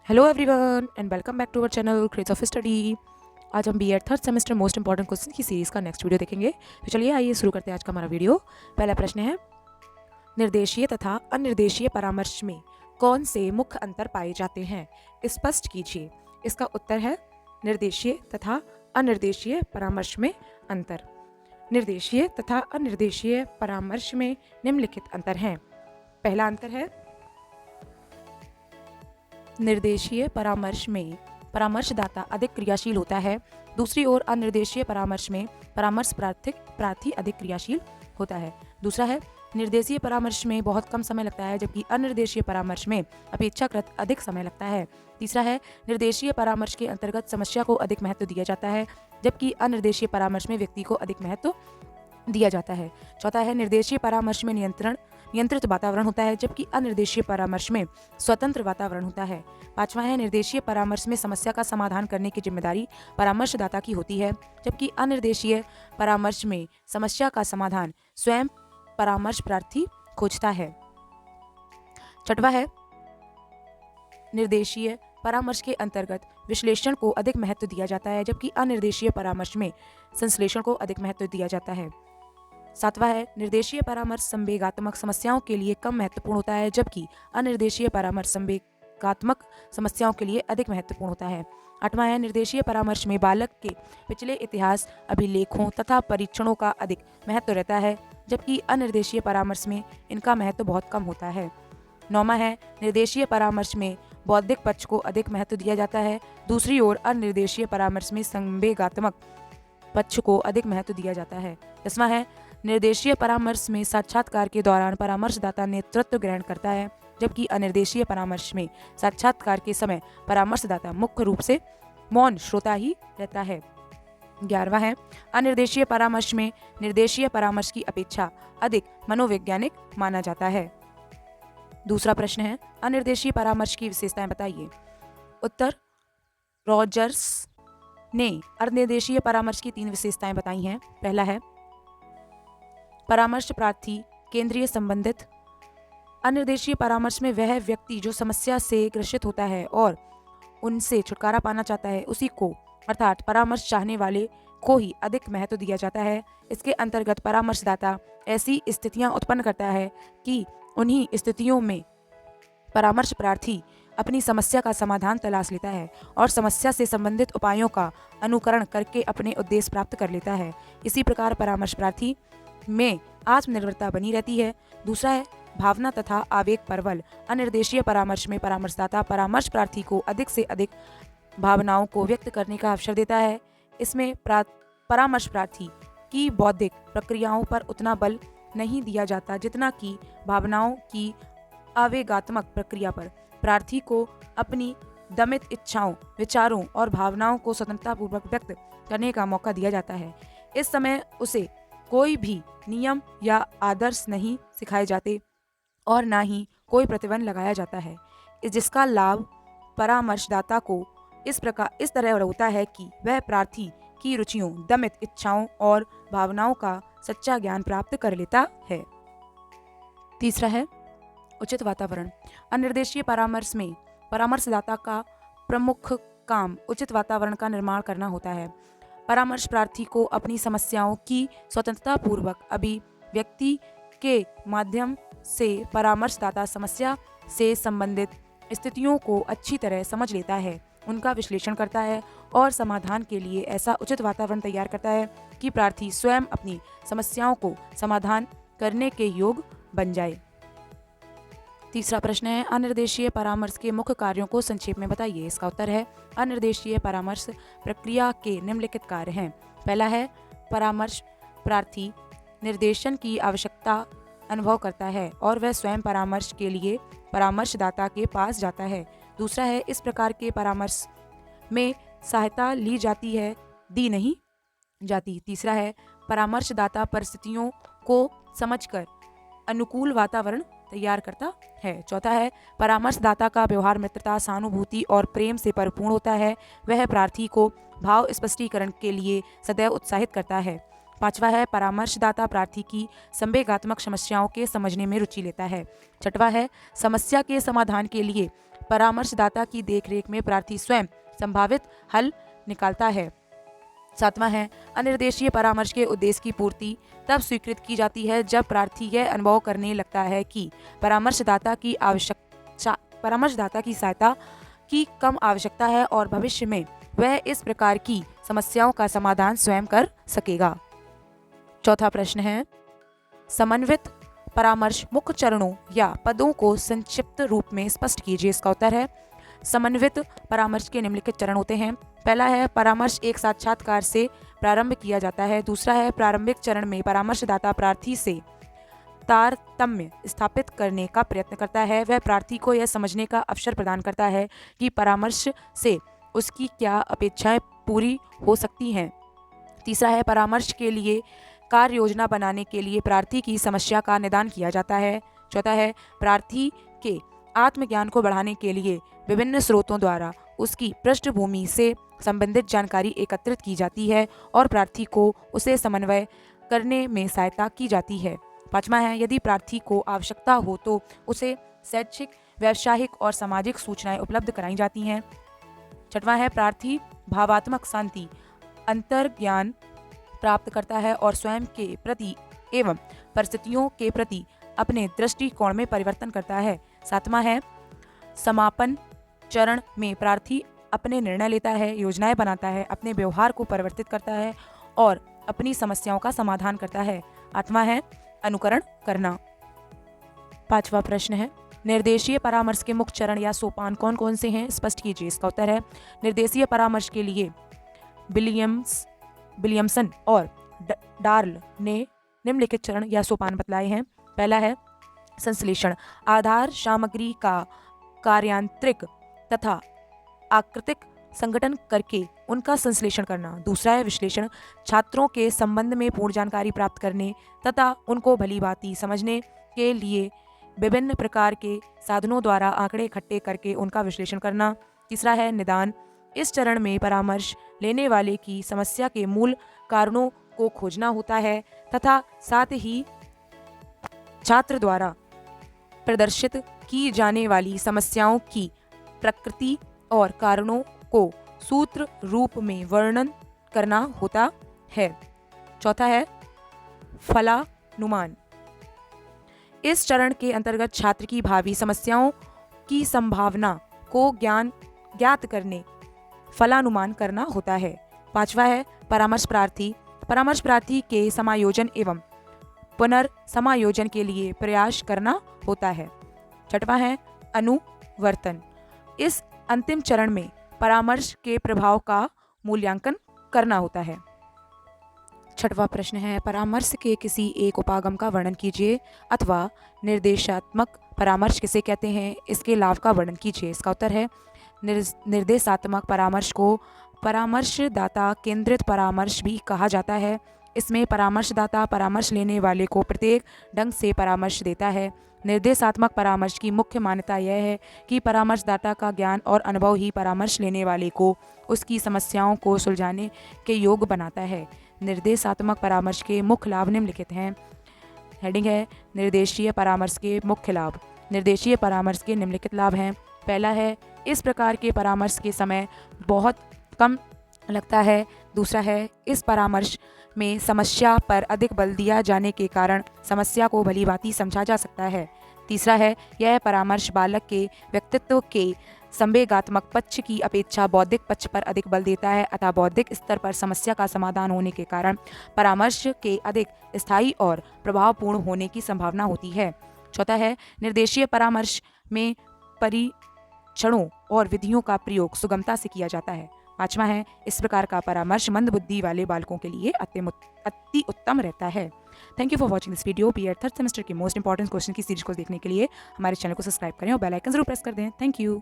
Hello everyone and welcome back to our channel craze of study. आज हम BEd third semester most important question की series का next video देखेंगे। तो चलिए आइए शुरू करते हैं आज का हमारा वीडियो। पहला प्रश्न है, निर्देशीय तथा अनिर्देशीय परामर्श में कौन से मुख्य अंतर पाए जाते हैं, स्पष्ट कीजिए। इसका उत्तर है निर्देशीय तथा अनिर्देशीय परामर्श में अंतर। निर्देशीय तथा अनिर्देशीय परामर्श में निम्नलिखित अंतर हैं। पहला अंतर है, निर्देशीय परामर्श में परामर्शदाता अधिक क्रियाशील होता है। दूसरी ओर अनिर्देशीय परामर्श में परामर्श प्रार्थी अधिक क्रियाशील होता है। दूसरा है, निर्देशीय परामर्श में बहुत कम समय लगता है जबकि अनिर्देशीय परामर्श में अपेक्षाकृत अधिक समय लगता है। तीसरा है, निर्देशीय परामर्श के अंतर्गत समस्या को अधिक महत्व दिया जाता है जबकि अनिर्देशीय परामर्श में व्यक्ति को अधिक महत्व दिया जाता है। चौथा है, निर्देशीय परामर्श में नियंत्रित वातावरण होता है जबकि अनिर्देशीय परामर्श में स्वतंत्र वातावरण होता है। पांचवा है, निर्देशीय परामर्श में समस्या का समाधान करने की जिम्मेदारी परामर्शदाता की होती है जबकि अनिर्देशीय परामर्श में समस्या का समाधान स्वयं परामर्श प्रार्थी खोजता है। छठवा है, निर्देशीय परामर्श के अंतर्गत विश्लेषण को अधिक महत्व दिया जाता है जबकि अनिर्देशीय परामर्श में संश्लेषण को अधिक महत्व दिया जाता है। सातवां है, निर्देशीय परामर्श संवेगात्मक समस्याओं के लिए कम महत्वपूर्ण होता है जबकि अनिर्देशीय परामर्श संवेगात्मक समस्याओं के लिए अधिक महत्वपूर्ण होता है। आठवां है, निर्देशीय परामर्श में बालक के पिछले इतिहास, अभिलेखों तथा परीक्षणों का अधिक महत्व रहता है जबकि अनिर्देशीय परामर्श में इनका महत्व बहुत कम होता है। नौवां है, निर्देशीय परामर्श में बौद्धिक पक्ष को अधिक महत्व दिया जाता है। दूसरी ओर अनिर्देशीय परामर्श में संवेगात्मक पक्ष को अधिक महत्व दिया जाता है। 10वां है, निर्देशीय परामर्श में साक्षात्कार के दौरान परामर्शदाता नेतृत्व ग्रहण करता है जबकि अनिर्देशीय परामर्श में साक्षात्कार के समय परामर्शदाता मुख्य रूप से मौन श्रोता ही रहता है। 11वां है, अनिर्देशीय परामर्श में निर्देशीय परामर्श की अपेक्षा अधिक मनोवैज्ञानिक माना जाता है। दूसरा प्रश्न है, अनिर्देशीय परामर्श की विशेषताएं बताइए। उत्तर, रॉजर्स ने अनिर्देशीय परामर्श की 3 विशेषताएं बताई हैं। पहला है, परामर्श प्रार्थी केंद्रीय संबंधित। अनिर्देशीय परामर्श में वह व्यक्ति जो समस्या से ग्रसित होता है और उनसे छुटकारा पाना चाहता है उसी को, अर्थात परामर्श चाहने वाले को ही अधिक महत्व दिया जाता है। इसके अंतर्गत परामर्शदाता ऐसी स्थितियां उत्पन्न करता है कि उन्हीं स्थितियों में परामर्श प्रार्थी अपनी समस्या का समाधान तलाश लेता है और समस्या से संबंधित उपायों का अनुकरण करके अपने उद्देश्य प्राप्त कर लेता है। इसी प्रकार परामर्श प्रार्थी में आत्मनिर्भरता बनी रहती है। दूसरा है, भावना तथा आवेग प्रबल। अनिर्देशीय परामर्श में परामर्शदाता परामर्श प्रार्थी को अधिक से अधिक भावनाओं को व्यक्त करने का अवसर देता है। इसमें परामर्श प्रार्थी की बौद्धिक प्रक्रियाओं पर उतना बल नहीं दिया जाता जितना कि भावनाओं की आवेगात्मक प्रक्रिया पर। प्रार्थी को अपनी दमित इच्छाओं, विचारों और भावनाओं को स्वतंत्रतापूर्वक व्यक्त करने का मौका दिया जाता है। इस समय उसे कोई भी नियम या आदर्श नहीं सिखाए जाते और ना ही कोई प्रतिबंध लगाया जाता है, जिसका लाभ परामर्शदाता को इस तरह होता है कि वह प्रार्थी की रुचियों, दमित इच्छाओं और भावनाओं का सच्चा ज्ञान प्राप्त कर लेता है। तीसरा है, उचित वातावरण। अनिर्देशीय परामर्श में परामर्शदाता का प्रमुख काम उचित वातावरण का निर्माण करना होता है। परामर्श प्रार्थी को अपनी समस्याओं की स्वतंत्रता पूर्वक अभिव्यक्ति के माध्यम से परामर्शदाता समस्या से संबंधित स्थितियों को अच्छी तरह समझ लेता है, उनका विश्लेषण करता है और समाधान के लिए ऐसा उचित वातावरण तैयार करता है कि प्रार्थी स्वयं अपनी समस्याओं को समाधान करने के योग्य बन जाए। तीसरा प्रश्न है, अनिर्देशीय परामर्श के मुख्य कार्यों को संक्षेप में बताइए। इसका उत्तर है, अनिर्देशीय परामर्श प्रक्रिया के निम्नलिखित कार्य हैं। पहला है, परामर्श प्रार्थी निर्देशन की आवश्यकता अनुभव करता है और वह स्वयं परामर्श के लिए परामर्शदाता के पास जाता है। दूसरा है, इस प्रकार के परामर्श में सहायता ली जाती है, दी नहीं जाती। तीसरा है, परामर्शदाता परिस्थितियों को समझकर अनुकूल वातावरण तैयार करता है। चौथा है, परामर्शदाता का व्यवहार मित्रता, सहानुभूति और प्रेम से परिपूर्ण होता है। वह प्रार्थी को भाव स्पष्टीकरण के लिए सदैव उत्साहित करता है। पांचवा है परामर्शदाता प्रार्थी की संवेगात्मक समस्याओं के समझने में रुचि लेता है। छठवा है समस्या के समाधान के लिए परामर्शदाता की देखरेख में प्रार्थी स्वयं संभावित हल निकालता है। सातवां है अनिर्देशीय परामर्श के उद्देश्य की पूर्ति तब स्वीकृत की जाती है जब प्रार्थी यह अनुभव करने लगता है कि परामर्शदाता की सहायता की कम आवश्यकता है और भविष्य में वह इस प्रकार की समस्याओं का समाधान स्वयं कर सकेगा। चौथा प्रश्न है समन्वित परामर्श मुख्य चरणों या पदों को संक्षिप्त रूप में स्पष्ट कीजिए। इसका उत्तर है समन्वित परामर्श के निम्नलिखित चरण होते हैं। पहला है परामर्श एक साक्षात्कार से प्रारंभ किया जाता है। दूसरा है प्रारंभिक चरण में परामर्शदाता प्रार्थी से तारतम्य स्थापित करने का प्रयत्न करता है। वह प्रार्थी को यह समझने का अवसर प्रदान करता है कि परामर्श से उसकी क्या अपेक्षाएं पूरी हो सकती हैं। तीसरा है परामर्श के लिए कार्य योजना बनाने के लिए प्रार्थी की समस्या का निदान किया जाता है। चौथा है प्रार्थी के आत्मज्ञान को बढ़ाने के लिए विभिन्न स्रोतों द्वारा उसकी पृष्ठभूमि से संबंधित जानकारी एकत्रित की जाती है और प्रार्थी को उसे समन्वय करने में सहायता की जाती है। पांचवा है यदि प्रार्थी को आवश्यकता हो तो उसे शैक्षिक, व्यावसायिक और सामाजिक सूचनाएं उपलब्ध कराई जाती हैं। छठवां है प्रार्थी भावात्मक शांति, अंतर्ज्ञान प्राप्त करता है और स्वयं के प्रति एवं परिस्थितियों के प्रति अपने दृष्टिकोण में परिवर्तन करता है। सातवां है समापन चरण में प्रार्थी अपने निर्णय लेता है, योजनाएं बनाता है, अपने व्यवहार को परिवर्तित करता है और अपनी समस्याओं का समाधान करता है। आठवां है अनुकरण करना। पांचवा प्रश्न है निर्देशीय परामर्श के मुख्य चरण या सोपान कौन कौन से हैं, स्पष्ट कीजिए। इसका उत्तर है निर्देशीय परामर्श के लिए विलियमसन और डार्ल ने निम्नलिखित चरण या सोपान बतलाए हैं। पहला है संश्लेषण, आधार सामग्री का कार्यांतरिक तथा आकृतिक संगठन करके उनका संश्लेषण करना। दूसरा है विश्लेषण, छात्रों के संबंध में पूर्ण जानकारी प्राप्त करने तथा उनको भलीभांति समझने के लिए विभिन्न प्रकार के साधनों द्वारा आंकड़े इकट्ठे करके उनका विश्लेषण करना। तीसरा है निदान, इस चरण में परामर्श लेने वाले की समस्या के मूल कारणों को खोजना होता है तथा साथ ही छात्र द्वारा प्रदर्शित की जाने वाली समस्याओं की प्रकृति और कारणों को सूत्र रूप में वर्णन करना होता है। चौथा है फलानुमान, इस चरण के अंतर्गत छात्र की भावी समस्याओं की संभावना को ज्ञात करने फलानुमान करना होता है। पांचवा है परामर्श प्रार्थी के समायोजन एवं पुनर्समायोजन के लिए प्रयास करना होता है। छठवां है अनुवर्तन, इस अंतिम चरण में परामर्श के प्रभाव का मूल्यांकन करना होता है। छठवां प्रश्न है परामर्श के किसी एक उपागम का वर्णन कीजिए अथवा निर्देशात्मक परामर्श किसे कहते हैं, इसके लाभ का वर्णन कीजिए। इसका उत्तर है निर्देशात्मक परामर्श को परामर्शदाता केंद्रित परामर्श भी कहा जाता है। इसमें परामर्शदाता परामर्श लेने वाले को प्रत्येक ढंग से परामर्श देता है। निर्देशात्मक परामर्श की मुख्य मान्यता यह है कि परामर्शदाता का ज्ञान और अनुभव ही परामर्श लेने वाले को उसकी समस्याओं को सुलझाने के योग्य बनाता है। निर्देशात्मक परामर्श के मुख्य लाभ निम्नलिखित हैं। हेडिंग है निर्देशीय परामर्श के मुख्य लाभ। निर्देशीय परामर्श के निम्नलिखित लाभ हैं। पहला है इस प्रकार के परामर्श के समय बहुत कम लगता है। दूसरा है इस परामर्श में समस्या पर अधिक बल दिया जाने के कारण समस्या को भलीभांति समझा जा सकता है। तीसरा है यह परामर्श बालक के व्यक्तित्व के संवेगात्मक पक्ष की अपेक्षा बौद्धिक पक्ष पर अधिक बल देता है अतः बौद्धिक स्तर पर समस्या का समाधान होने के कारण परामर्श के अधिक स्थायी और प्रभावपूर्ण होने की संभावना होती है। चौथा है निर्देशीय परामर्श में परीक्षणों और विधियों का प्रयोग सुगमता से किया जाता है। पांचवा है इस प्रकार का परामर्श मंद बुद्धि वाले बालकों के लिए अति उत्तम रहता है। Thank you for watching this video. BEd third semester के मोस्ट इंपॉर्टेंट क्वेश्चन की सीरीज को देखने के लिए हमारे चैनल को सब्सक्राइब करें और बेल आइकन जरूर प्रेस कर दें। Thank you.